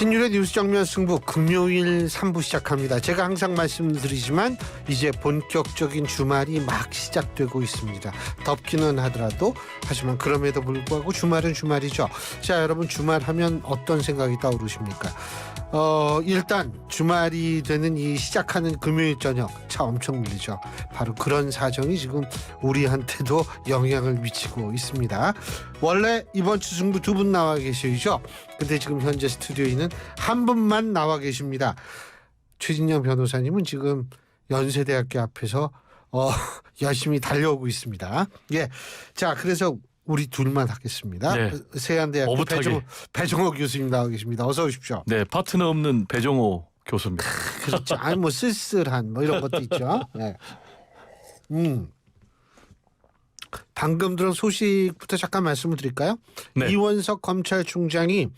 신율의 뉴스 정면 승부 금요일 3부 시작합니다. 제가 항상 말씀드리지만 이제 본격적인 주말이 막 시작되고 있습니다. 덥기는 하더라도 하지만 그럼에도 불구하고 주말은 주말이죠. 자, 여러분 주말 하면 어떤 생각이 떠오르십니까? 일단 주말이 되는 이 시작하는 금요일 저녁 차 엄청 밀리죠. 바로 그런 사정이 지금 우리한테도 영향을 미치고 있습니다. 원래 이번 주 승부 두 분 나와 계시죠. 근데 지금 현재 스튜디오에는 한 분만 나와 계십니다. 최진영 변호사님은 지금 연세대학교 앞에서 열심히 달려오고 있습니다. 예, 자 그래서 우리 둘만 하겠습니다. 네. 세안대학교 배종호 교수님 나와 계십니다. 어서 오십시오. 네, 파트너 없는 배종호 교수입니다. 그렇죠. 아니 뭐 쓸쓸한 뭐 이런 것도 있죠. 네. 방금 들은 소식부터 잠깐 말씀을 드릴까요? 네. 이원석 검찰총장이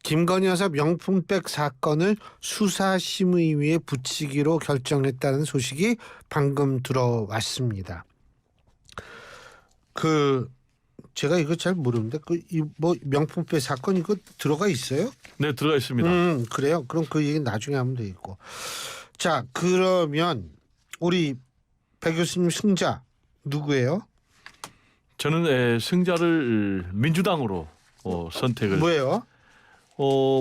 김건희 여사 명품백 사건을 수사심의위에 붙이기로 결정했다는 소식이 방금 들어왔습니다. 제가 이거 잘 모르는데 뭐 명품백 사건 이거 들어가 있어요? 네, 들어가 있습니다. 그래요? 그럼 그 얘기 나중에 하면 되겠고. 자, 그러면 우리 배 교수님 승자 누구예요? 저는 승자를 민주당으로 선택을. 뭐예요?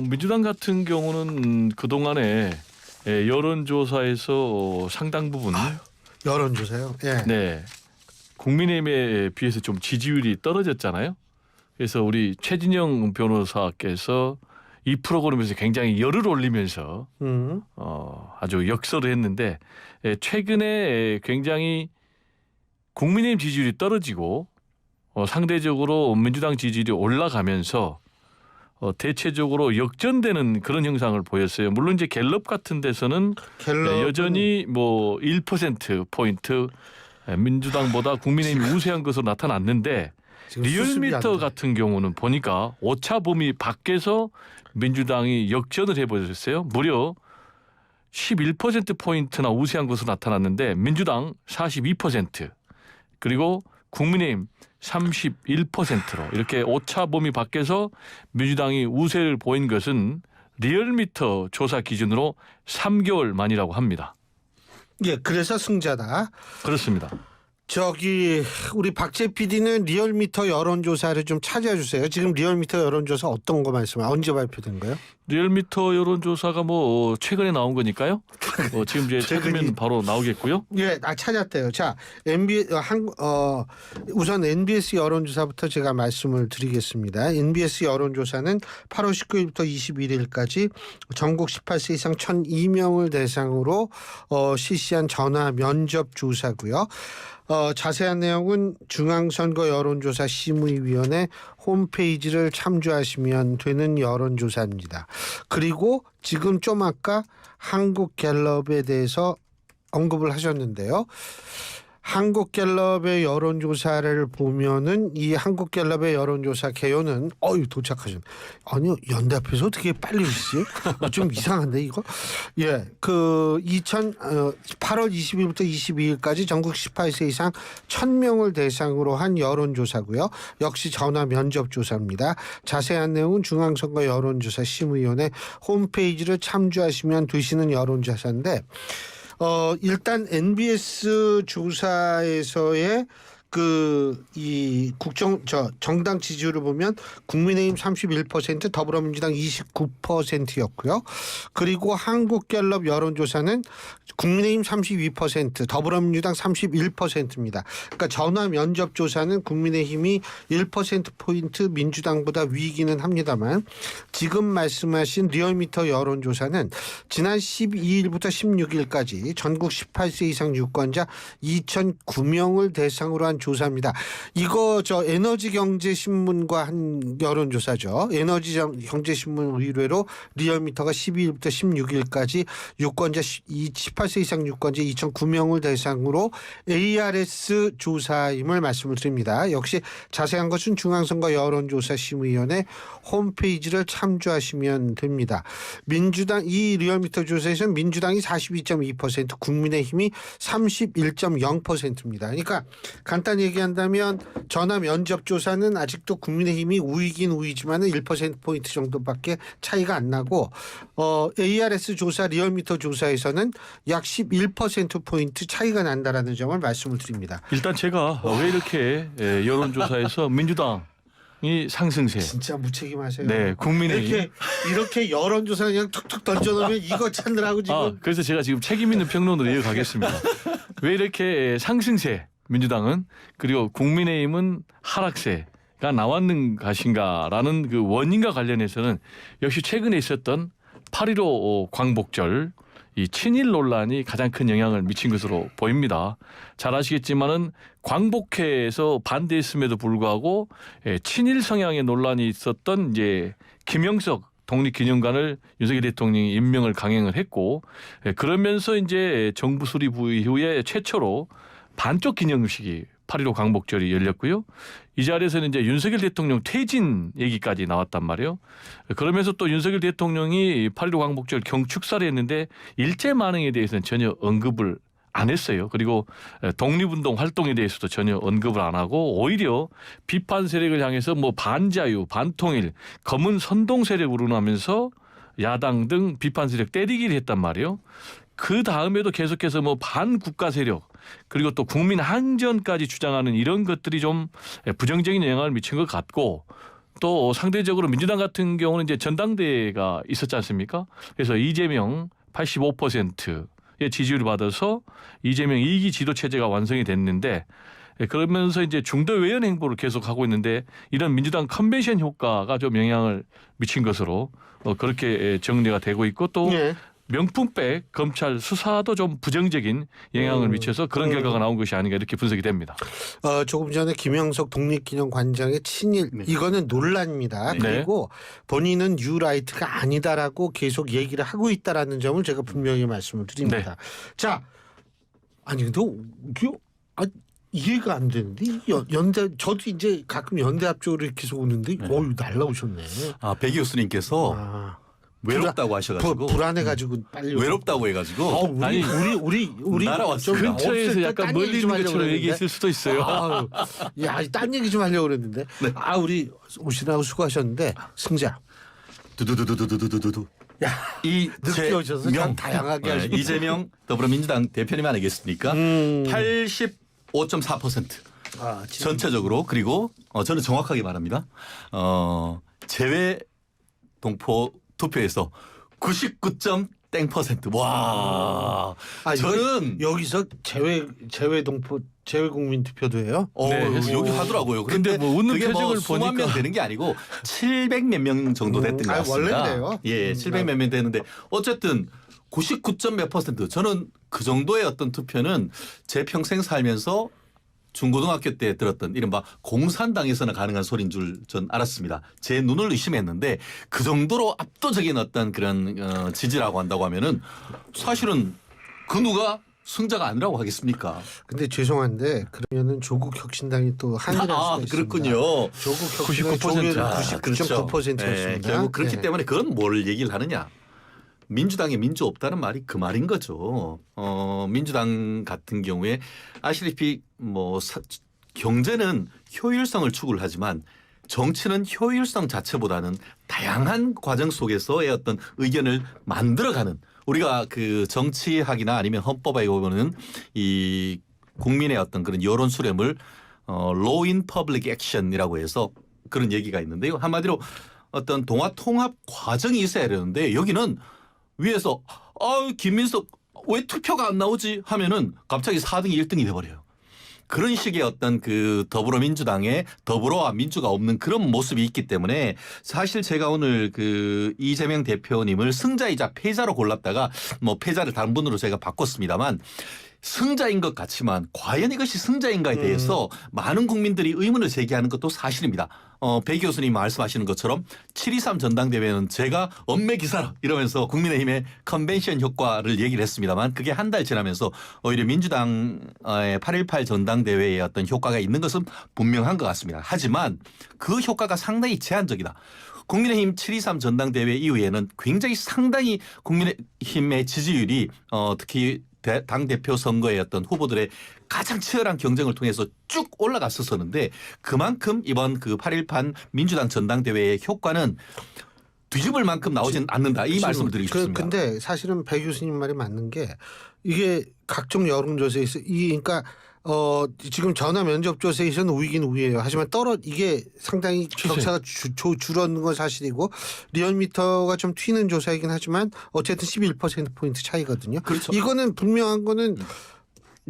민주당 같은 경우는 그동안에 여론조사에서 상당 부분 여론조사요? 예. 네. 국민의힘에 비해서 좀 지지율이 떨어졌잖아요. 그래서 우리 최진영 변호사께서 이 프로그램에서 굉장히 열을 올리면서 아주 역설을 했는데 최근에 굉장히 국민의힘 지지율이 떨어지고 상대적으로 민주당 지지율이 올라가면서 대체적으로 역전되는 그런 형상을 보였어요. 물론 이제 갤럽 같은 데서는 여전히 뭐 1%포인트 민주당보다 국민의힘이 우세한 것으로 나타났는데 리얼미터 같은 경우는 보니까 오차 범위 밖에서 민주당이 역전을 해버렸어요. 무려 11%포인트나 우세한 것으로 나타났는데 민주당 42% 그리고 국민의힘 31%로 이렇게 오차 범위 밖에서 민주당이 우세를 보인 것은 리얼미터 조사 기준으로 3개월 만이라고 합니다. 예, 그래서 승자다. 그렇습니다. 저기 우리 박재 PD는 리얼미터 여론조사를 좀 찾아주세요. 지금 리얼미터 여론조사 어떤 거 말씀하세요? 언제 발표된 거예요? 리얼미터 여론조사가 뭐 최근에 나온 거니까요. 지금 이제 찾으면 바로 나오겠고요. 예, 찾았대요. 자, 우선 NBS 여론조사부터 제가 말씀을 드리겠습니다. NBS 여론조사는 8월 19일부터 21일까지 전국 18세 이상 1,002명을 대상으로 실시한 전화 면접 조사고요. 자세한 내용은 중앙선거 여론조사 심의위원회 홈페이지를 참조하시면 되는 여론조사입니다. 그리고 지금 좀 아까 한국갤럽에 대해서 언급을 하셨는데요. 한국갤럽의 여론조사를 보면은 이 한국갤럽의 여론조사 개요는 도착하셨네. 아니요, 연대 앞에서 어떻게 빨리 오시지? 좀 이상한데 이거? 예, 8월 20일부터 22일까지 전국 18세 이상 1,000명을 대상으로 한 여론조사고요. 역시 전화 면접 조사입니다. 자세한 내용은 중앙선거 여론조사 심의위원회 홈페이지를 참조하시면 되시는 여론조사인데. 일단 NBS 조사에서의 정당 지지율을 보면 국민의힘 31%, 더불어민주당 29%였고요. 그리고 한국갤럽 여론조사는 국민의힘 32%, 더불어민주당 31%입니다. 그러니까 전화 면접 조사는 국민의힘이 1%포인트 민주당보다 위기는 합니다만 지금 말씀하신 리얼미터 여론조사는 지난 12일부터 16일까지 전국 18세 이상 유권자 2,009명을 대상으로 한 조사입니다. 이거 에너지경제신문과 한 여론조사죠. 에너지경제신문 의뢰로 리얼미터가 12일부터 16일까지 유권자 18세 이상 유권자 2,009명을 대상으로 ARS 조사임을 말씀을 드립니다. 역시 자세한 것은 중앙선거 여론조사심의위원회 홈페이지를 참조하시면 됩니다. 이 리얼미터 조사에서는 민주당이 42.2%, 국민의힘이 31.0%입니다. 그러니까 간단히 간단히 얘기한다면 전화 면접 조사는 아직도 국민의힘이 우위긴 우위지만은 1%포인트 정도밖에 차이가 안 나고 ARS 조사 리얼미터 조사에서는 약 11%포인트 차이가 난다라는 점을 말씀을 드립니다. 일단 제가 왜 이렇게 여론조사에서 민주당이 상승세. 진짜 무책임하세요. 네, 국민의힘. 이렇게 여론조사 그냥 툭툭 던져놓으면 이거 찾느라고 지금. 그래서 제가 지금 책임 있는 평론으로 이어가겠습니다. 왜 이렇게 상승세 민주당은 그리고 국민의힘은 하락세가 나왔는 것인가라는 그 원인과 관련해서는 역시 최근에 있었던 8.15 광복절 이 친일 논란이 가장 큰 영향을 미친 것으로 보입니다. 잘 아시겠지만은 광복회에서 반대했음에도 불구하고 친일 성향의 논란이 있었던 이제 김영석 독립기념관을 윤석열 대통령이 임명을 강행을 했고 그러면서 이제 정부 수립 이후에 최초로 반쪽 기념식이 8.15 광복절이 열렸고요. 이 자리에서는 이제 윤석열 대통령 퇴진 얘기까지 나왔단 말이에요. 그러면서 또 윤석열 대통령이 8.15 광복절 경축사를 했는데 일제 만행에 대해서는 전혀 언급을 안 했어요. 그리고 독립운동 활동에 대해서도 전혀 언급을 안 하고 오히려 비판 세력을 향해서 뭐 반자유, 반통일, 검은 선동 세력으로 나면서 야당 등 비판 세력 때리기를 했단 말이에요. 그 다음에도 계속해서 뭐 반국가 세력 그리고 또 국민 항전까지 주장하는 이런 것들이 좀 부정적인 영향을 미친 것 같고 또 상대적으로 민주당 같은 경우는 이제 전당대회가 있었지 않습니까? 그래서 이재명 85%의 지지율을 받아서 이재명 2기 지도 체제가 완성이 됐는데 그러면서 이제 중도 외연 행보를 계속하고 있는데 이런 민주당 컨벤션 효과가 좀 영향을 미친 것으로 그렇게 정리가 되고 있고 또 네. 명품백 검찰 수사도 좀 부정적인 영향을 미쳐서 그런 결과가 나온 것이 아닌가 이렇게 분석이 됩니다. 조금 전에 김영석 독립기념관장의 친일 이거는 논란입니다. 네. 그리고 본인은 뉴라이트가 아니다라고 계속 얘기를 하고 있다라는 점을 제가 분명히 말씀을 드립니다. 자, 아니 근데 이해가 안 되는데 연대 저도 이제 가끔 연대 앞쪽으로 계속 오는데 날라오셨네. 백 교수님께서 외롭다고 하셔가지고 불안해가지고 빨리 외롭다고 해가지고 우리 날아왔습니다. 근처에서 약간 멀리 있는 것처럼 얘기했을 수도 있어요. 딴 얘기 좀 하려고 그랬는데 네. 우리 오시라고 수고하셨는데 승자 두두두두두두두두. 늦게 오셔서 참 다양하게 하시고 이재명 더불어민주당 대표님 아니겠습니까? 85.4% 전체적으로 그리고 저는 정확하게 말합니다. 제외 동포 투표에서 99.0%. 와. 저는 여기서 제외 동포 제외 국민 투표도 해요? 네, 여기 하더라고요. 근데 뭐 웃는 그게 표정을 수만 보니까 명 되는 게 아니고 700 몇 명 정도 됐던 것 같습니다. 원래 그래요? 예, 700 몇 명 되는데 어쨌든 99점 몇 %. 저는 그 정도의 어떤 투표는 제 평생 살면서 중고등학교 때 들었던 이른바 공산당에서는 가능한 소리인 줄 전 알았습니다. 제 눈을 의심했는데 그 정도로 압도적인 어떤 그런 지지라고 한다고 하면은 사실은 그 누가 승자가 아니라고 하겠습니까? 근데 죄송한데 그러면은 조국 혁신당이 또 한일할 수가 있습니다. 그렇군요. 조국 혁신당이 99.9%였습니다. 결국 그렇기 때문에 그건 뭘 얘기를 하느냐. 민주당에 민주 없다는 말이 그 말인 거죠. 민주당 같은 경우에 아시다시피 경제는 효율성을 추구를 하지만 정치는 효율성 자체보다는 다양한 과정 속에서의 어떤 의견을 만들어가는 우리가 그 정치학이나 아니면 헌법에 보면은 이 국민의 어떤 그런 여론 수렴을 Law in Public Action이라고 해서 그런 얘기가 있는데요. 한마디로 어떤 동화 통합 과정이 있어야 되는데 여기는 위에서 김민석 왜 투표가 안 나오지 하면은 갑자기 4등이 1등이 돼버려요. 그런 식의 어떤 그 더불어민주당의 더불어와 민주가 없는 그런 모습이 있기 때문에 사실 제가 오늘 그 이재명 대표님을 승자이자 패자로 골랐다가 패자를 다른 분으로 제가 바꿨습니다만 승자인 것 같지만 과연 이것이 승자인가에 대해서 많은 국민들이 의문을 제기하는 것도 사실입니다. 배 교수님 말씀하시는 것처럼 7.23 전당대회는 제가 엄매기사라 이러면서 국민의힘의 컨벤션 효과를 얘기를 했습니다만 그게 한 달 지나면서 오히려 민주당의 8.18 전당대회의 어떤 효과가 있는 것은 분명한 것 같습니다. 하지만 그 효과가 상당히 제한적이다. 국민의힘 7.23 전당대회 이후에는 굉장히 상당히 국민의힘의 지지율이 특히 당 대표 선거의 어떤 후보들의 가장 치열한 경쟁을 통해서 쭉 올라갔었었는데 그만큼 이번 그 8.18 민주당 전당대회의 효과는 뒤집을 만큼 나오진 않는다. 이 말씀을 드리고 싶습니다. 근데 사실은 배 교수님 말이 맞는 게 이게 각종 여론조사에서 그러니까 지금 전화 면접조사에서는 우위긴 우위예요. 하지만 이게 상당히 격차가 줄었는 건 사실이고 리얼미터가 좀 튀는 조사이긴 하지만 어쨌든 11%포인트 차이거든요. 그렇죠. 이거는 분명한 거는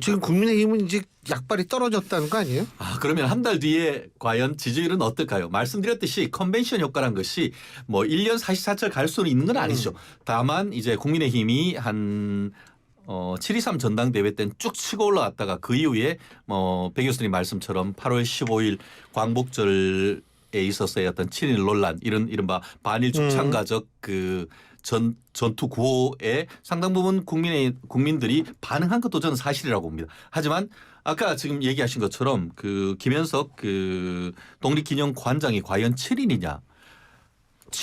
지금 국민의힘은 이제 약발이 떨어졌다는 거 아니에요? 그러면 한 달 뒤에 과연 지지율은 어떨까요? 말씀드렸듯이 컨벤션 효과란 것이 뭐 1년 사시사철 갈 수는 있는 건 아니죠. 다만 이제 국민의힘이 한 7.23 전당대회 때는 쭉 치고 올라왔다가 그 이후에 배 교수님 말씀처럼 8월 15일 광복절에 있었어야 어떤 친일 논란 이른바 반일 죽창가적 그 전투 구호에 상당 부분 국민들이 반응한 것도 저는 사실이라고 봅니다. 하지만 아까 지금 얘기하신 것처럼 그 김현석 그 독립기념관장이 과연 7인이냐?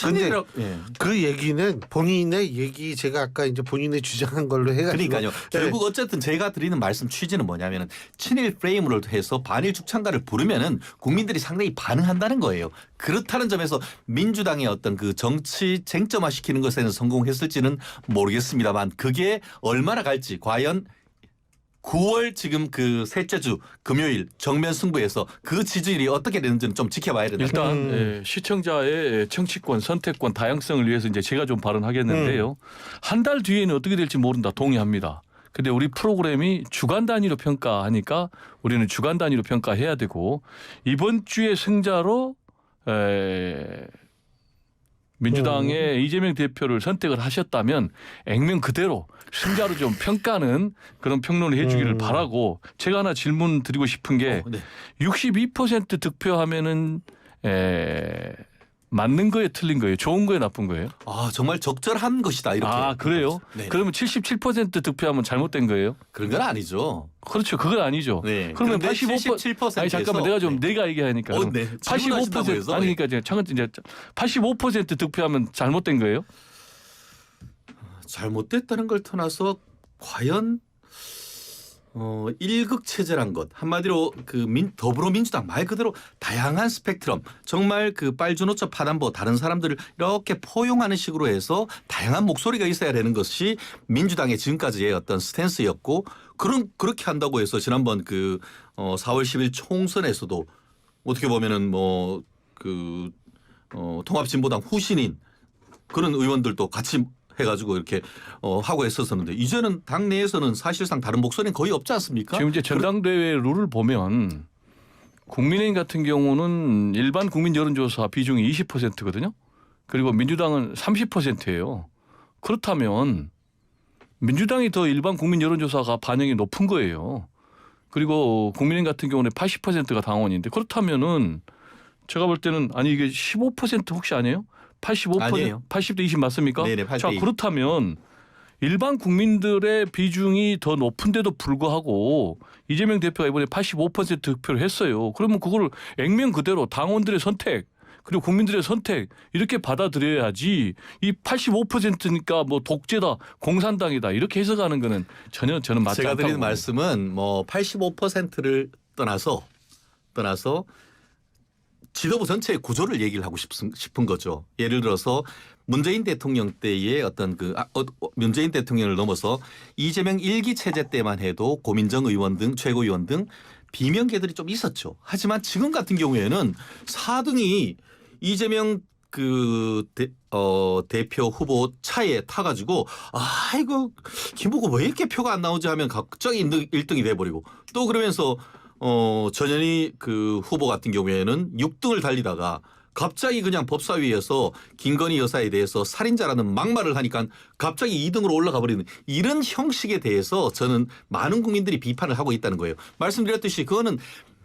근데 예. 그 얘기는 본인의 얘기 제가 아까 이제 본인의 주장한 걸로 해가지고 그러니까요. 결국 어쨌든 제가 드리는 말씀 취지는 뭐냐면은 친일 프레임으로 해서 반일 죽창가를 부르면은 국민들이 상당히 반응한다는 거예요. 그렇다는 점에서 민주당의 어떤 그 정치 쟁점화시키는 것에는 성공했을지는 모르겠습니다만 그게 얼마나 갈지 과연 9월 지금 그 셋째 주 금요일 정면 승부에서 그 지지율이 어떻게 되는지는 좀 지켜봐야 된다. 일단 시청자의 정치권, 선택권, 다양성을 위해서 이제 제가 좀 발언하겠는데요. 한 달 뒤에는 어떻게 될지 모른다. 동의합니다. 근데 우리 프로그램이 주간 단위로 평가하니까 우리는 주간 단위로 평가해야 되고 이번 주에 승자로 민주당의 이재명 대표를 선택을 하셨다면 액면 그대로 승자로 좀 평가는 그런 평론을 해주기를 바라고 제가 하나 질문 드리고 싶은 게 네. 62% 득표하면은 맞는 거예요, 틀린 거예요, 좋은 거예요, 나쁜 거예요? 정말 적절한 것이다 이렇게. 그래요? 네. 그러면 77% 득표하면 잘못된 거예요? 그런 건 아니죠. 그렇죠, 그건 아니죠. 네. 그러면 그런데 85% 아니 잠깐만 내가 좀 내가 얘기하니까 네. 85% 아니 그러니까 이제 85% 득표하면 잘못된 거예요? 잘못됐다는 걸 떠나서 과연 1극 체제란 것 한마디로 그 더불어민주당 말 그대로 다양한 스펙트럼 정말 그 빨주노초 파단보 다른 사람들을 이렇게 포용하는 식으로 해서 다양한 목소리가 있어야 되는 것이 민주당의 지금까지의 어떤 스탠스였고 그렇게 한다고 해서 지난번 그 4월 10일 총선에서도 어떻게 보면은 통합진보당 후신인 그런 의원들도 같이 해가지고 이렇게 하고 했었는데 이제는 당내에서는 사실상 다른 목소리는 거의 없지 않습니까? 지금 이제 전당대회 룰을 보면 국민의힘 같은 경우는 일반 국민 여론조사 비중이 20%거든요. 그리고 민주당은 30%예요. 그렇다면 민주당이 더 일반 국민 여론조사가 반영이 높은 거예요. 그리고 국민의힘 같은 경우는 80%가 당원인데 그렇다면은 제가 볼 때는 아니 이게 15% 혹시 아니에요? 85% 아니에요. 80대 20 맞습니까? 네네, 80대 자 20. 그렇다면 일반 국민들의 비중이 더 높은데도 불구하고 이재명 대표가 이번에 85% 득표를 했어요. 그러면 그걸 액면 그대로 당원들의 선택 그리고 국민들의 선택 이렇게 받아들여야지 이 85%니까 뭐 독재다 공산당이다 이렇게 해석하는 거는 전혀 저는 맞지 제가 않다고 드리는 봅니다. 말씀은 85%를 떠나서 지도부 전체의 구조를 얘기를 하고 싶은 거죠. 예를 들어서 문재인 대통령 때의 어떤 문재인 대통령을 넘어서 이재명 1기 체제 때만 해도 고민정 의원 등 최고위원 등 비명계들이 좀 있었죠. 하지만 지금 같은 경우에는 4등이 이재명 대표 후보 차에 타가지고 이거 김보고 왜 이렇게 표가 안 나오지 하면 갑자기 1등이 돼버리고 또 그러면서 전현희 그 후보 같은 경우에는 6등을 달리다가 갑자기 그냥 법사위에서 김건희 여사에 대해서 살인자라는 막말을 하니까 갑자기 2등으로 올라가 버리는 이런 형식에 대해서 저는 많은 국민들이 비판을 하고 있다는 거예요. 말씀드렸듯이 그거는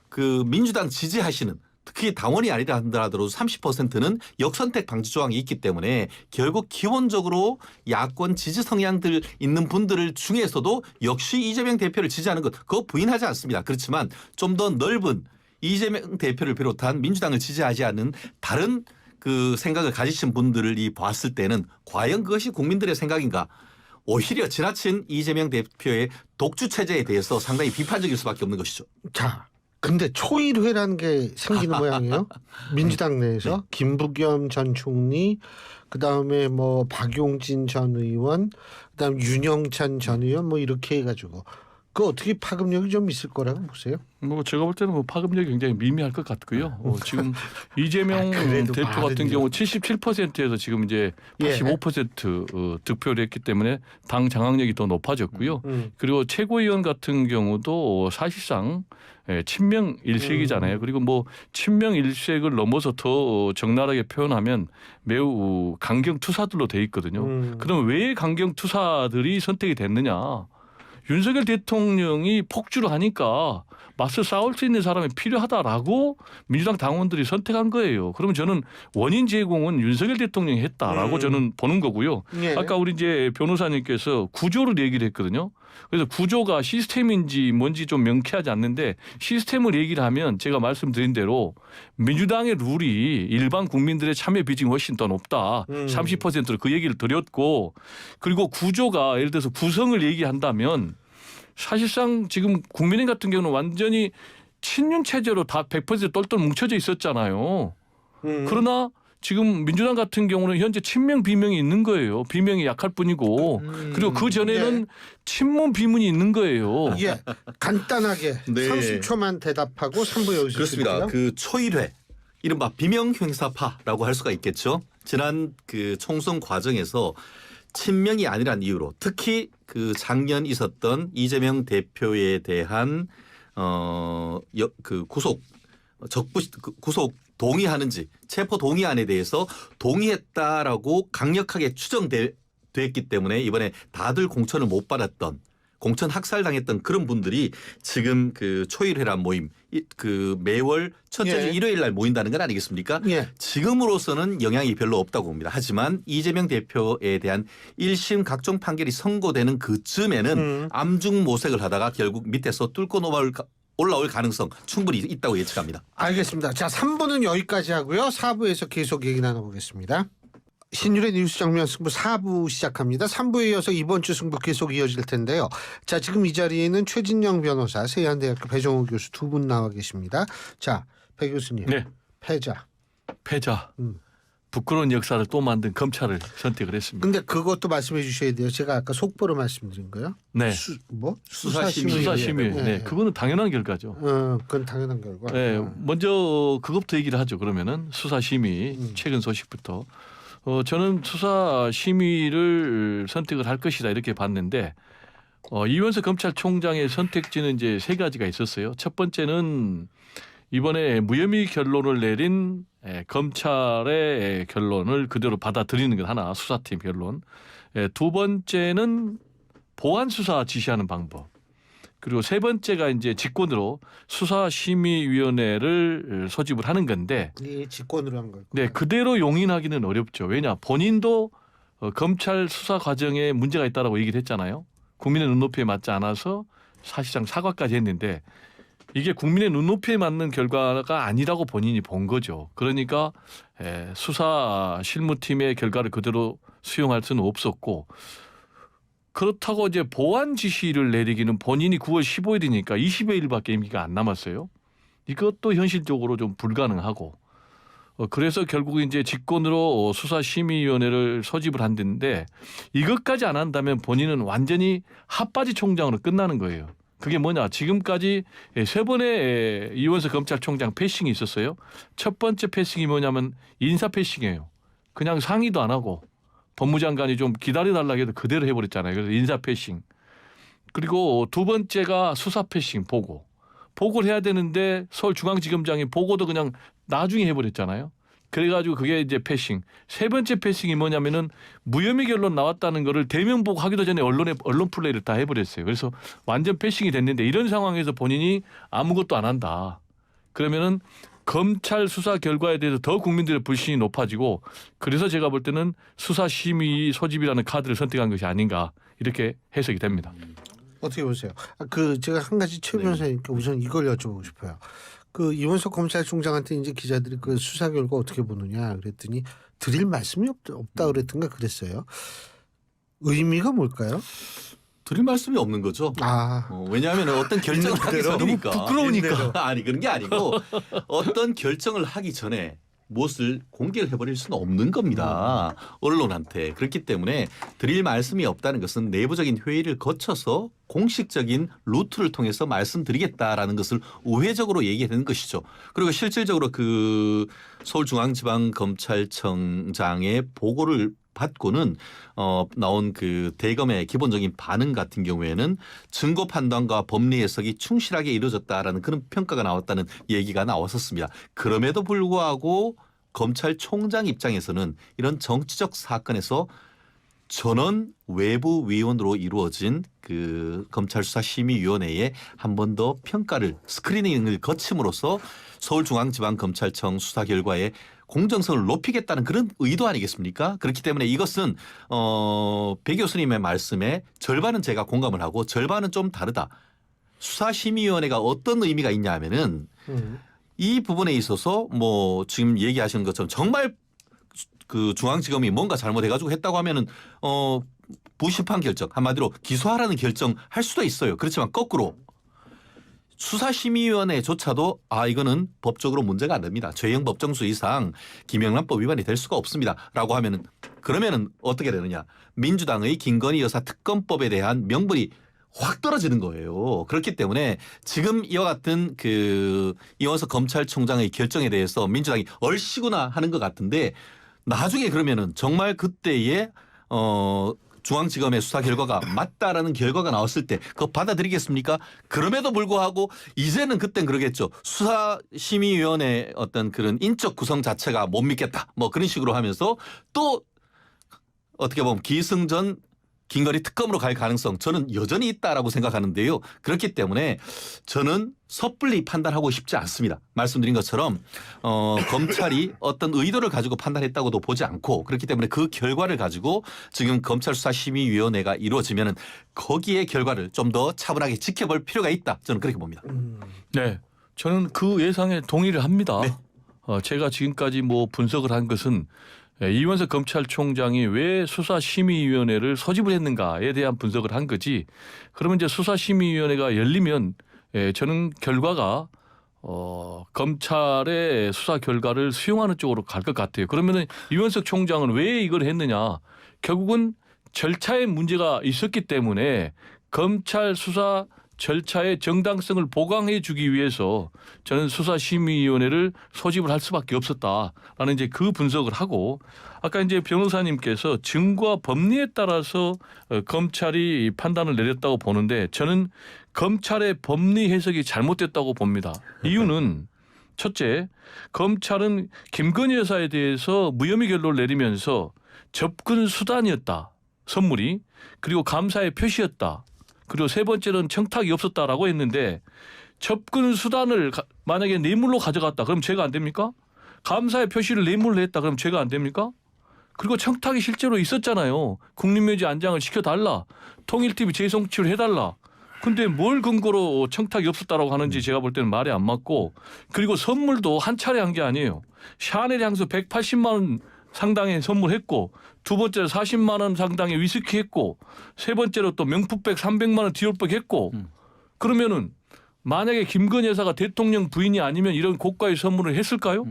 그 민주당 지지하시는 특히 당원이 아니라 하더라도 30%는 역선택 방지 조항이 있기 때문에 결국 기본적으로 야권 지지 성향들 있는 분들 중에서도 역시 이재명 대표를 지지하는 것 그거 부인하지 않습니다. 그렇지만 좀 더 넓은 이재명 대표를 비롯한 민주당을 지지하지 않는 다른 그 생각을 가지신 분들이 봤을 때는 과연 그것이 국민들의 생각인가? 오히려 지나친 이재명 대표의 독주 체제에 대해서 상당히 비판적일 수밖에 없는 것이죠. 자, 근데 초일회라는 게 생기는 모양이에요. 민주당 내에서 김부겸 전 총리, 그 다음에 뭐 박용진 전 의원, 그다음 윤영찬 전 의원 뭐 이렇게 해가지고 그 어떻게 파급력이 좀 있을 거라고 보세요? 뭐 제가 볼 때는 뭐 파급력이 굉장히 미미할 것 같고요. 지금 이재명 그래도 대표 같은 말은요. 경우 77%에서 지금 이제 85% 득표를 했기 때문에 당 장악력이 더 높아졌고요. 그리고 최고위원 같은 경우도 사실상 친명 일색이잖아요. 그리고 뭐 친명 일색을 넘어서 더 적나라하게 표현하면 매우 강경 투사들로 돼 있거든요. 그럼 왜 강경 투사들이 선택이 됐느냐? 윤석열 대통령이 폭주를 하니까 맞서 싸울 수 있는 사람이 필요하다라고 민주당 당원들이 선택한 거예요. 그러면 저는 원인 제공은 윤석열 대통령이 했다라고 저는 보는 거고요. 예. 아까 우리 이제 변호사님께서 구조를 얘기를 했거든요. 그래서 구조가 시스템인지 뭔지 좀 명쾌하지 않는데 시스템을 얘기를 하면 제가 말씀드린 대로 민주당의 룰이 일반 국민들의 참여 비중이 훨씬 더 높다. 30%로 그 얘기를 드렸고 그리고 구조가 예를 들어서 구성을 얘기한다면 사실상 지금 국민의힘 같은 경우는 완전히 친윤 체제로 다 100% 똘똘 뭉쳐져 있었잖아요. 그러나 지금 민주당 같은 경우는 현재 친명 비명이 있는 거예요. 비명이 약할 뿐이고 그리고 그 전에는 친문 비문이 있는 거예요. 예, 간단하게 네. 30초만 대답하고 3부 여기서 그렇습니다. 드릴게요. 그 초일회 이른바 비명 횡사파라고 할 수가 있겠죠. 지난 그 총선 과정에서 친명이 아니란 이유로 특히 그 작년 있었던 이재명 대표에 대한 그 구속 동의하는지 체포 동의안에 대해서 동의했다라고 강력하게 추정됐기 때문에 이번에 다들 공천을 못 받았던 공천 학살당했던 그런 분들이 지금 그 초일회란 모임 그 매월 첫째 주 일요일 날 모인다는 건 아니겠습니까? 예. 지금으로서는 영향이 별로 없다고 봅니다. 하지만 이재명 대표에 대한 1심 각종 판결이 선고되는 그쯤에는 암중모색을 하다가 결국 밑에서 뚫고 올라올 가능성 충분히 있다고 예측합니다. 알겠습니다. 자, 3부는 여기까지 하고요. 4부에서 계속 얘기 나눠보겠습니다. 신율의 뉴스 정면 승부 4부 시작합니다. 3부에 이어서 이번 주 승부 계속 이어질 텐데요. 자, 지금 이 자리에는 최진영 변호사, 세한대학교 배정호 교수 두 분 나와 계십니다. 자, 배 교수님. 네. 패자. 부끄러운 역사를 또 만든 검찰을 선택을 했습니다. 근데 그것도 말씀해 주셔야 돼요. 제가 아까 속보로 말씀드린 거요. 네. 수사심의. 수사심의. 네. 네. 그거는 당연한 결과죠. 그건 당연한 결과. 네. 먼저 그것부터 얘기를 하죠. 그러면은 수사심의 최근 소식부터. 저는 수사심의를 선택을 할 것이다 이렇게 봤는데 이원석 검찰총장의 선택지는 이제 세 가지가 있었어요. 첫 번째는 이번에 무혐의 결론을 내린 검찰의 결론을 그대로 받아들이는 것 하나, 수사팀 결론. 두 번째는 보안 수사 지시하는 방법. 그리고 세 번째가 이제 직권으로 수사심의위원회를 소집을 하는 건데, 이 직권으로 한 걸. 네, 그대로 용인하기는 어렵죠. 왜냐, 본인도 검찰 수사 과정에 문제가 있다라고 얘기를 했잖아요. 국민의 눈높이에 맞지 않아서 사실상 사과까지 했는데. 이게 국민의 눈높이에 맞는 결과가 아니라고 본인이 본 거죠. 그러니까 수사 실무팀의 결과를 그대로 수용할 수는 없었고 그렇다고 이제 보안 지시를 내리기는 본인이 9월 15일이니까 20여일밖에 임기가 안 남았어요. 이것도 현실적으로 좀 불가능하고 그래서 결국 이제 직권으로 수사심의위원회를 소집을 한다는데 이것까지 안 한다면 본인은 완전히 핫바지 총장으로 끝나는 거예요. 그게 뭐냐? 지금까지 세 번의 이원석 검찰총장 패싱이 있었어요. 첫 번째 패싱이 뭐냐면 인사 패싱이에요. 그냥 상의도 안 하고 법무장관이 좀 기다려달라고 해도 그대로 해버렸잖아요. 그래서 인사 패싱. 그리고 두 번째가 수사 패싱 보고. 보고를 해야 되는데 서울중앙지검장이 보고도 그냥 나중에 해버렸잖아요. 그래가지고 그게 이제 패싱. 세 번째 패싱이 뭐냐면은 무혐의 결론 나왔다는 거를 대면 보고하기도 전에 언론 플레이를 다 해버렸어요. 그래서 완전 패싱이 됐는데 이런 상황에서 본인이 아무것도 안 한다. 그러면은 검찰 수사 결과에 대해서 더 국민들의 불신이 높아지고 그래서 제가 볼 때는 수사심의 소집이라는 카드를 선택한 것이 아닌가 이렇게 해석이 됩니다. 어떻게 보세요? 제가 한 가지 최 변호사님께 우선 이걸 여쭤보고 싶어요. 이원석 검찰총장한테 이제 기자들이 그 수사 결과 어떻게 보느냐 그랬더니 드릴 말씀이 없다 그랬던가 그랬어요. 의미가 뭘까요? 드릴 말씀이 없는 거죠. 아, 왜냐하면 어떤 결정을 하기 그대로? 전이니까. 너무 부끄러우니까. 아니 그런 게 아니고 어떤 결정을 하기 전에 무엇을 공개를 해버릴 수는 없는 겁니다. 언론한테. 그렇기 때문에 드릴 말씀이 없다는 것은 내부적인 회의를 거쳐서 공식적인 루트를 통해서 말씀드리겠다라는 것을 우회적으로 얘기하는 것이죠. 그리고 실질적으로 그 서울중앙지방검찰청장의 보고를 받고는 나온 그 대검의 기본적인 반응 같은 경우에는 증거 판단과 법리 해석이 충실하게 이루어졌다라는 그런 평가가 나왔다는 얘기가 나왔었습니다. 그럼에도 불구하고 검찰총장 입장에서는 이런 정치적 사건에서 전원 외부 위원으로 이루어진 그 검찰수사심의위원회에 한 번 더 평가를 스크리닝을 거침으로써 서울중앙지방검찰청 수사 결과에 공정성을 높이겠다는 그런 의도 아니겠습니까? 그렇기 때문에 이것은 배 교수님의 말씀에 절반은 제가 공감을 하고 절반은 좀 다르다. 수사심의위원회가 어떤 의미가 있냐 하면은 이 부분에 있어서 뭐 지금 얘기하시는 것처럼 정말 그 중앙지검이 뭔가 잘못해가지고 했다고 하면은 부심판 결정 한마디로 기소하라는 결정 할 수도 있어요. 그렇지만 거꾸로 수사심의위원회조차도 이거는 법적으로 문제가 안 됩니다. 죄형 법정수 이상 김영란법 위반이 될 수가 없습니다라고 하면은 그러면은 어떻게 되느냐? 민주당의 김건희 여사 특검법에 대한 명분이 확 떨어지는 거예요. 그렇기 때문에 지금 이와 같은 그 이원석 검찰총장의 결정에 대해서 민주당이 얼씨구나 하는 것 같은데 나중에 그러면은 정말 그때의 중앙지검의 수사 결과가 맞다라는 결과가 나왔을 때 그거 받아들이겠습니까? 그럼에도 불구하고 이제는 그땐 그러겠죠. 수사심의위원회 어떤 그런 인적 구성 자체가 못 믿겠다. 뭐 그런 식으로 하면서 또 어떻게 보면 기승전 김건희 특검으로 갈 가능성 저는 여전히 있다라고 생각하는데요. 그렇기 때문에 저는 섣불리 판단하고 싶지 않습니다. 말씀드린 것처럼 검찰이 어떤 의도를 가지고 판단했다고도 보지 않고 그렇기 때문에 그 결과를 가지고 지금 검찰수사심의위원회가 이루어지면은 거기에 결과를 좀 더 차분하게 지켜볼 필요가 있다. 저는 그렇게 봅니다. 네, 저는 그 예상에 동의를 합니다. 네. 제가 지금까지 뭐 분석을 한 것은 이원석 검찰총장이 왜 수사심의위원회를 소집을 했는가에 대한 분석을 한 거지. 그러면 이제 수사심의위원회가 열리면 저는 결과가 검찰의 수사 결과를 수용하는 쪽으로 갈 것 같아요. 그러면은 이원석 총장은 왜 이걸 했느냐? 결국은 절차에 문제가 있었기 때문에 검찰 수사 절차의 정당성을 보강해 주기 위해서 저는 수사심의위원회를 소집을 할 수밖에 없었다라는 이제 그 분석을 하고 아까 이제 변호사님께서 증거와 법리에 따라서 검찰이 판단을 내렸다고 보는데 저는 검찰의 법리 해석이 잘못됐다고 봅니다. 이유는 첫째, 검찰은 김건희 여사에 대해서 무혐의 결론을 내리면서 접근 수단이었다. 선물이. 그리고 감사의 표시였다. 그리고 세 번째는 청탁이 없었다라고 했는데 접근 수단을 만약에 뇌물로 가져갔다. 그럼 죄가 안 됩니까? 감사의 표시를 뇌물로 했다. 그럼 죄가 안 됩니까? 그리고 청탁이 실제로 있었잖아요. 국립묘지 안장을 시켜달라. 통일TV 재송치를 해달라. 근데 뭘 근거로 청탁이 없었다라고 하는지 제가 볼 때는 말이 안 맞고 그리고 선물도 한 차례 한 게 아니에요. 샤넬 향수 180만 원 상당의 선물했고 두 번째로 40만 원 상당의 위스키 했고 세 번째로 또 명품백 300만 원 디올백 했고 그러면은 만약에 김건희 여사가 대통령 부인이 아니면 이런 고가의 선물을 했을까요?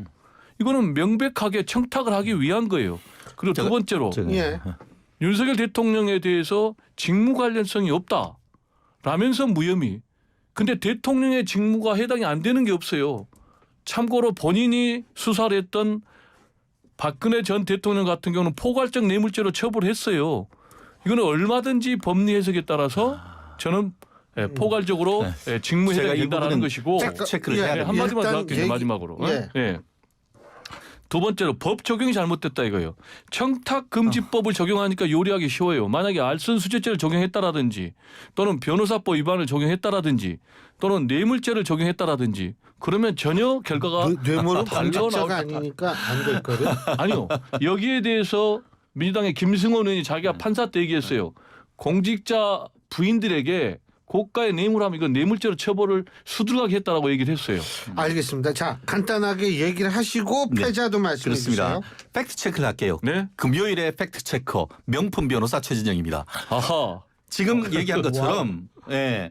이거는 명백하게 청탁을 하기 위한 거예요. 그리고 두 번째로 예. 윤석열 대통령에 대해서 직무 관련성이 없다. 라면서 무혐의. 근데 대통령의 직무가 해당이 안 되는 게 없어요. 참고로 본인이 수사를 했던 박근혜 전 대통령 같은 경우는 포괄적 뇌물죄로 처벌했어요. 이거는 얼마든지 법리 해석에 따라서 저는 포괄적으로 직무 제가 해당이 이 된다는 부분은 것이고 체크를 해야 됩니다. 한마디만 더 일단 할게요. 마지막으로. 예. 예. 두 번째로 법 적용이 잘못됐다 이거예요. 청탁금지법을 적용하니까 요리하기 쉬워요. 만약에 알선수재죄를 적용했다라든지 또는 변호사법 위반을 적용했다라든지 또는 뇌물죄를 적용했다라든지 그러면 전혀 결과가 뇌물은 달려 공직자가 나올 아니니까 안 될 거를. 아니요. 여기에 대해서 민주당의 김승원 의원이 자기가 판사 때 얘기했어요. 공직자 부인들에게 고가의 뇌물하면 이건 뇌물죄로 처벌을 수두룩하게 했다라고 얘기를 했어요. 알겠습니다. 자, 간단하게 얘기를 하시고 네. 패자도 말씀해 그렇습니다. 주세요. 팩트 체크를 할게요. 네. 금요일의 팩트 체커 명품 변호사 최진영입니다. 아하. 지금 얘기한 것처럼 예,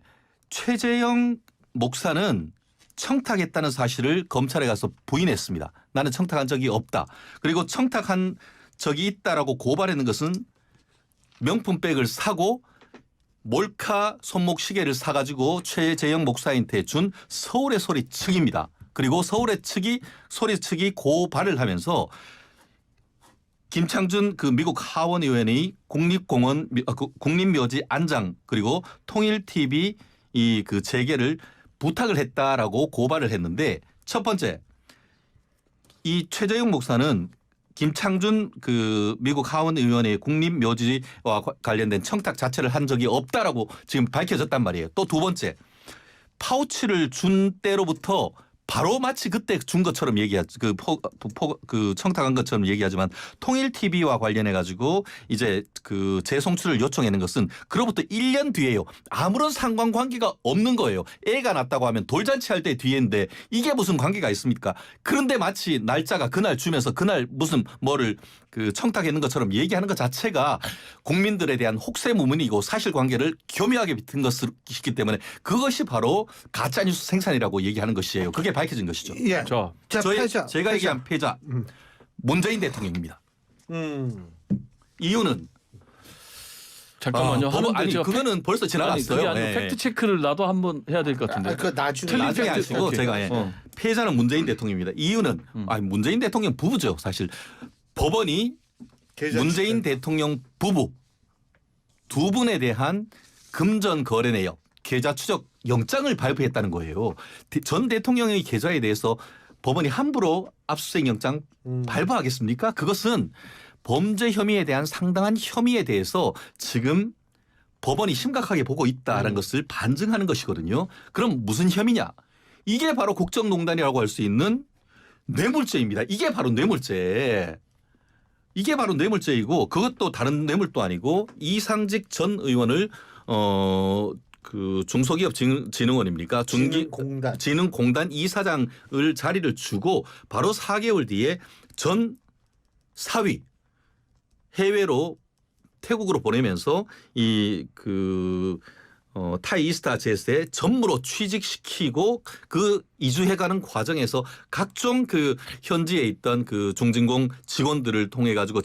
최재형 목사는 청탁했다는 사실을 검찰에 가서 부인했습니다. 나는 청탁한 적이 없다. 그리고 청탁한 적이 있다라고 고발하는 것은 명품백을 사고 몰카 손목 시계를 사가지고 최재형 목사한테 준 서울의 소리 측입니다. 그리고 서울의 소리 측이 고발을 하면서 김창준 그 미국 하원 의원이 국립묘지 안장 그리고 통일 TV 이 그 재개를 부탁을 했다라고 고발을 했는데 첫 번째 이 최재형 목사는 김창준 그 미국 하원 의원의 국립묘지와 관련된 청탁 자체를 한 적이 없다라고 지금 밝혀졌단 말이에요. 또 두 번째 파우치를 준 때로부터 바로 마치 그때 준 것처럼 얘기하지 그 청탁한 것처럼 얘기하지만 통일 TV와 관련해 가지고 이제 그 재송출을 요청하는 것은 그로부터 1년 뒤에요. 아무런 상관관계가 없는 거예요. 애가 났다고 하면 돌잔치 할 때 뒤인데 이게 무슨 관계가 있습니까? 그런데 마치 날짜가 그날 주면서 그날 무슨 뭐를 그 청탁했는 것처럼 얘기하는 것 자체가 국민들에 대한 혹세무민이고 사실관계를 교묘하게 비튼 것이기 때문에 그것이 바로 가짜뉴스 생산이라고 얘기하는 것이에요. 그게 밝혀진 것이죠. 예. 자, 자, 패자. 제가 얘기한 패자 문재인 대통령입니다. 이유는 잠깐만요. 하는데 아니 제가 그거는 벌써 아니 지나갔어요. 그게 아니고 예. 팩트 체크를 나도 한번 해야 될 것 같은데. 그 나중에 틀린 나중에 팩트- 하시고 오케이. 제가 예. 어. 패자는 문재인 대통령입니다. 이유는 아니 문재인 대통령 부부죠. 사실 법원이 문재인 대통령 부부 두 분에 대한 금전 거래 내역 계좌 추적 영장을 발부했다는 거예요. 전 대통령의 계좌에 대해서 법원이 함부로 압수수색 영장 발부하겠습니까? 그것은 범죄 혐의에 대한 상당한 혐의에 대해서 지금 법원이 심각하게 보고 있다는 것을 반증하는 것이거든요. 그럼 무슨 혐의냐? 이게 바로 국정농단이라고 할 수 있는 뇌물죄입니다. 이게 바로 뇌물죄. 이게 바로 뇌물죄이고 그것도 다른 뇌물도 아니고 이상직 전 의원을 그 중소기업진흥원입니까? 진흥공단 이사장을 자리를 주고 바로 4개월 뒤에 전 사위 해외로 태국으로 보내면서 이 타이 이스타 제스에 전무로 취직시키고 그 이주해가는 과정에서 각종 그 현지에 있던 그 중진공 직원들을 통해 가지고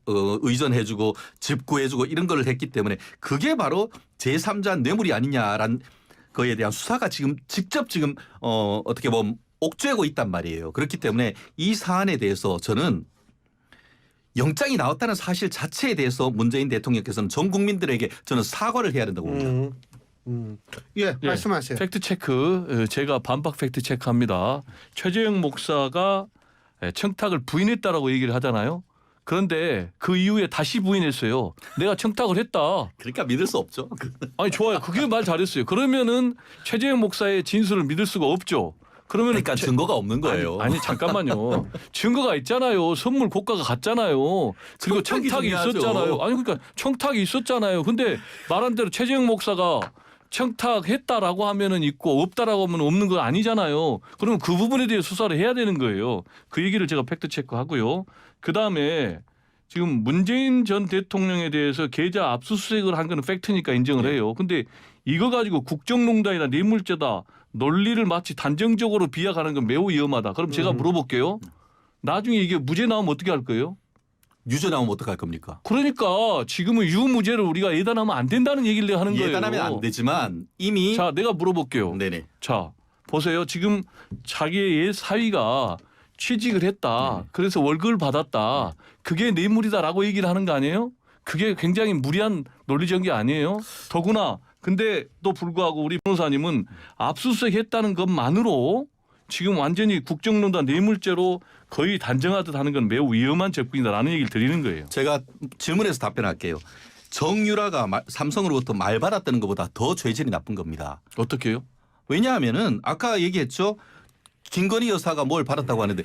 의전해주고 집 구해주고 이런 걸 했기 때문에 그게 바로 제3자 뇌물이 아니냐라는 거에 대한 수사가 지금 직접 어떻게 보면 옥죄고 있단 말이에요. 그렇기 때문에 이 사안에 대해서 저는 영장이 나왔다는 사실 자체에 대해서 문재인 대통령께서는 전 국민들에게 저는 사과를 해야 된다고 봅니다. 예, 말씀하세요. 팩트 체크 제가 반박 팩트 체크합니다. 최재형 목사가 청탁을 부인했다라고 얘기를 하잖아요. 그런데 그 이후에 다시 부인했어요. 내가 청탁을 했다. 그러니까 믿을 수 없죠. 아니 좋아요. 그게 말 잘했어요. 그러면은 최재형 목사의 진술을 믿을 수가 없죠. 그러면 그러니까 증거가 없는 거예요. 아니 잠깐만요. 증거가 있잖아요. 선물 고가가 같잖아요. 그리고 청탁이 청탁이 중요하죠. 있었잖아요. 아니 그러니까 청탁이 있었잖아요. 근데 말한 대로 최재형 목사가 청탁했다라고 하면은 있고 없다라고 하면 없는 거 아니잖아요. 그러면 그 부분에 대해 수사를 해야 되는 거예요. 그 얘기를 제가 팩트 체크하고요. 그다음에 지금 문재인 전 대통령에 대해서 계좌 압수수색을 한 거는 팩트니까 인정을 해요. 근데 이거 가지고 국정농단이나 뇌물죄다. 논리를 마치 단정적으로 비약하는 건 매우 위험하다. 그럼 제가 물어볼게요. 나중에 이게 무죄 나오면 어떻게 할 거예요? 유죄 나오면 어떡할 겁니까? 그러니까 지금은 유무죄를 우리가 예단하면 안 된다는 얘기를 내가 하는 거예요. 예단하면 안 되지만 이미 자, 내가 물어볼게요. 네네. 자, 보세요. 지금 자기의 옛 사위가 취직을 했다. 그래서 월급을 받았다. 그게 뇌물이다라고 얘기를 하는 거 아니에요? 그게 굉장히 무리한 논리적인 게 아니에요? 더구나 근데 또 불구하고 우리 변호사님은 압수수색 했다는 것만으로 지금 완전히 국정농단 뇌물죄로 거의 단정하듯 하는 건 매우 위험한 접근이다라는 얘기를 드리는 거예요. 제가 질문해서 답변할게요. 정유라가 삼성으로부터 말 받았다는 것보다 더 죄질이 나쁜 겁니다. 어떻게 해요? 왜냐하면은 아까 얘기했죠. 김건희 여사가 뭘 받았다고 하는데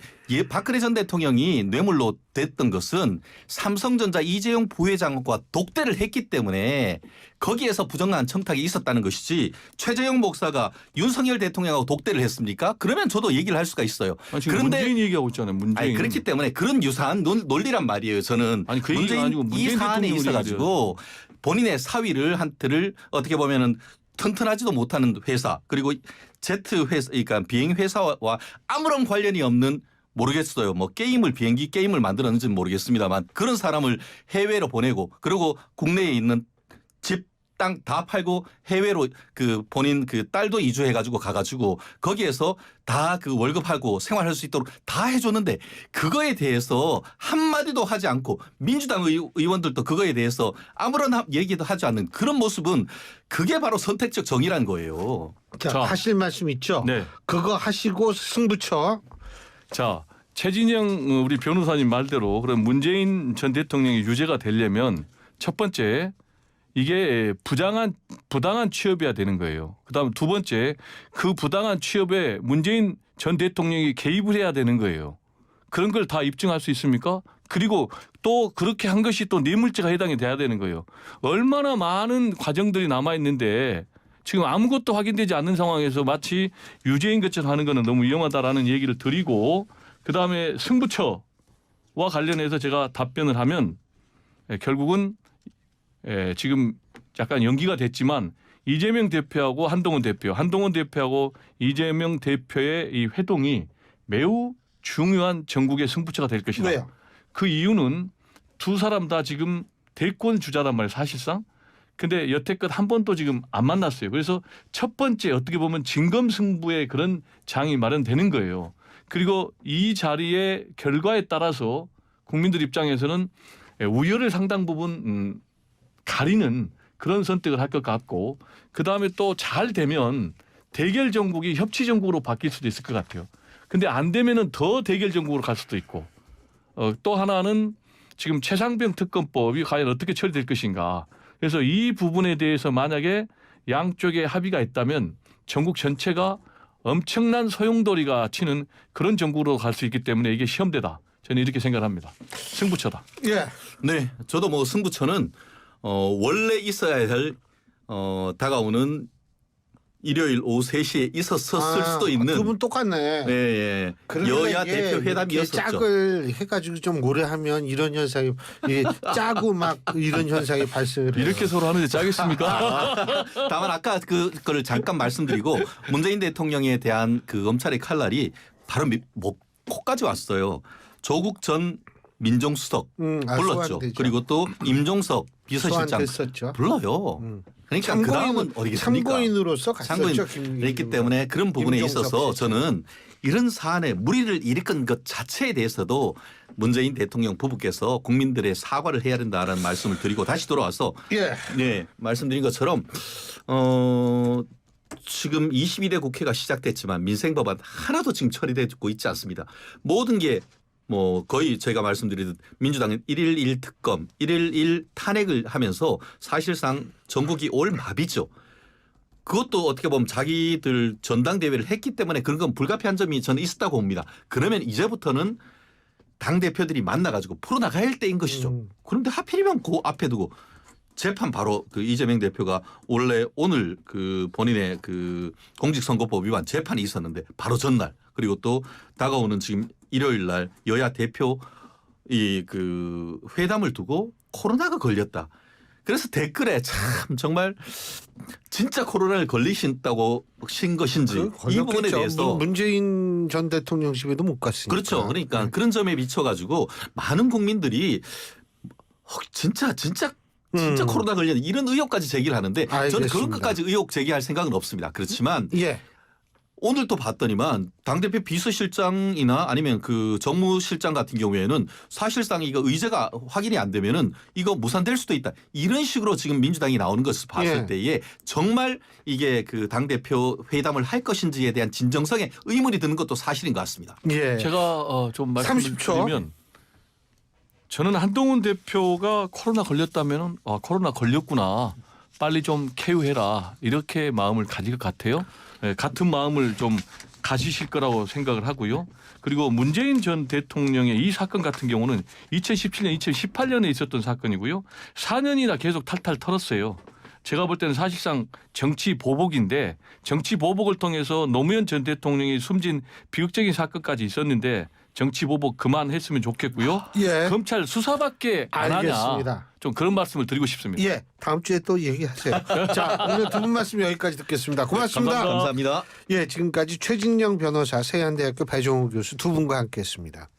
박근혜 전 대통령이 뇌물로 됐던 것은 삼성전자 이재용 부회장과 독대를 했기 때문에 거기에서 부정한 청탁이 있었다는 것이지 최재형 목사가 윤석열 대통령하고 독대를 했습니까? 그러면 저도 얘기를 할 수가 있어요. 아니, 지금 문재인 얘기하고 있잖아요. 문재인. 아니, 그렇기 때문에 그런 유사한 논리란 말이에요. 저는 아니, 그 얘기가 아니고 이 문재인 사안에 대통령이 있어가지고 본인의 사위를 한테를 어떻게 보면은 튼튼하지도 못하는 회사 그리고 제트 회사 그러니까 비행 회사와 아무런 관련이 없는 모르겠어요. 뭐 비행기 게임을 만들었는지는 모르겠습니다만 그런 사람을 해외로 보내고 그리고 국내에 있는 집 땅 다 팔고 해외로 그 본인 그 딸도 이주해 가지고 가가지고 거기에서 다 그 월급하고 생활할 수 있도록 다 해줬는데 그거에 대해서 한마디도 하지 않고 민주당 의원들도 그거에 대해서 아무런 얘기도 하지 않는 그런 모습은 그게 바로 선택적 정의라는 거예요. 자, 하실 말씀 있죠? 네. 그거 하시고 승부처. 자, 최진영 우리 변호사님 말대로 그럼 문재인 전 대통령이 유죄가 되려면 첫 번째 이게 부당한 취업이어야 되는 거예요. 그다음 두 번째 그 부당한 취업에 문재인 전 대통령이 개입을 해야 되는 거예요. 그런 걸 다 입증할 수 있습니까? 그리고 또 그렇게 한 것이 또 뇌물죄가 해당이 돼야 되는 거예요. 얼마나 많은 과정들이 남아 있는데 지금 아무것도 확인되지 않는 상황에서 마치 유죄인 것처럼 하는 거는 너무 위험하다라는 얘기를 드리고 그다음에 승부처와 관련해서 제가 답변을 하면 결국은 지금 약간 연기가 됐지만 이재명 대표하고 한동훈 대표하고 이재명 대표의 이 회동이 매우 중요한 전국의 승부처가 될 것이다. 왜요? 그 이유는 두 사람 다 지금 대권 주자란 말이에요. 사실상. 근데 여태껏 한 번도 지금 안 만났어요. 그래서 첫 번째 어떻게 보면 진검승부의 그런 장이 마련되는 거예요. 그리고 이 자리의 결과에 따라서 국민들 입장에서는 우열을 상당 부분 가리는 그런 선택을 할 것 같고 그다음에 또 잘 되면 대결 정국이 협치 정국으로 바뀔 수도 있을 것 같아요. 근데 안 되면은 더 대결 정국으로 갈 수도 있고 또 하나는 지금 최상병 특검법이 과연 어떻게 처리될 것인가. 그래서 이 부분에 대해서 만약에 양쪽에 합의가 있다면 전국 전체가 엄청난 소용돌이가 치는 그런 정국으로 갈 수 있기 때문에 이게 시험대다. 저는 이렇게 생각합니다. 승부처다. 예. 네, 저도 뭐 승부처는 원래 있어야 할 다가오는 일요일 오후 3시에 있었을 수도 있는 그분 똑같네. 예. 여야 대표 회담이었었죠. 짝을 해가지고 좀 오래 하면 이런 현상이 짜고 막 이런 현상이 발생을 해요. 이렇게 서로 하는데 짜겠습니까? 다만 아까 그거를 잠깐 말씀드리고 문재인 대통령에 대한 그 검찰의 칼날이 바로 코까지 왔어요. 조국 전 민정수석 불렀죠. 소환되죠. 그리고 또 임종석 비서실장 소환됐었죠. 불러요. 그러니까 그 다음은 어디겠습니까? 참고인으로서 갔었죠. 그렇기 때문에 그런 부분에 있어서 저는 이런 사안에 무리를 일으킨 것 자체에 대해서도 문재인 대통령 부부께서 국민들의 사과를 해야 된다라는 말씀을 드리고 다시 돌아와서 네, 말씀드린 것처럼 지금 21대 국회가 시작됐지만 민생법안 하나도 지금 처리되고 있지 않습니다. 모든 게 뭐 거의 제가 말씀드리듯 민주당은 1일 1특검, 1일 1 탄핵을 하면서 사실상 전국이 올마비죠. 그것도 어떻게 보면 자기들 전당대회를 했기 때문에 그런 건 불가피한 점이 저는 있었다고 봅니다. 그러면 이제부터는 당대표들이 만나가지고 풀어나가야 할 때인 것이죠. 그런데 하필이면 그 앞에 두고 재판 바로 그 이재명 대표가 원래 오늘 그 본인의 그 공직선거법 위반 재판이 있었는데 바로 전날 그리고 또 다가오는 지금 일요일 날 여야 대표 이 그 회담을 두고 코로나가 걸렸다. 그래서 댓글에 참 정말 진짜 코로나를 걸리신다고 신 것인지 이 부분에 대해서 문재인 전 대통령 집에도 못 갔으니까. 그렇죠. 그러니까 그런 점에 미쳐가지고 많은 국민들이 진짜 코로나 걸렸는 이런 의혹까지 제기를 하는데 저는 그런 것까지 의혹 제기할 생각은 없습니다. 그렇지만 오늘 또 봤더니만 당대표 비서실장이나 아니면 그 정무실장 같은 경우에는 사실상 이거 의제가 확인이 안 되면은 이거 무산될 수도 있다. 이런 식으로 지금 민주당이 나오는 것을 봤을 때에 정말 이게 그 당대표 회담을 할 것인지에 대한 진정성에 의문이 드는 것도 사실인 것 같습니다. 제가 좀 말씀을 드리면 저는 한동훈 대표가 코로나 걸렸다면 코로나 걸렸구나. 빨리 좀 쾌유해라. 이렇게 마음을 가질 것 같아요. 같은 마음을 좀 가시실 거라고 생각을 하고요. 그리고 문재인 전 대통령의 이 사건 같은 경우는 2017년, 2018년에 있었던 사건이고요. 4년이나 계속 탈탈 털었어요. 제가 볼 때는 사실상 정치 보복인데 정치 보복을 통해서 노무현 전 대통령이 숨진 비극적인 사건까지 있었는데 정치 보복 그만했으면 좋겠고요. 예. 검찰 수사밖에 안 하냐. 알겠습니다. 좀 그런 말씀을 드리고 싶습니다. 예, 다음 주에 또 얘기하세요. 자, 오늘 두 분 말씀 여기까지 듣겠습니다. 고맙습니다. 감사합니다. 감사합니다. 예, 지금까지 최진영 변호사, 세안대학교 배종우 교수 두 분과 함께했습니다.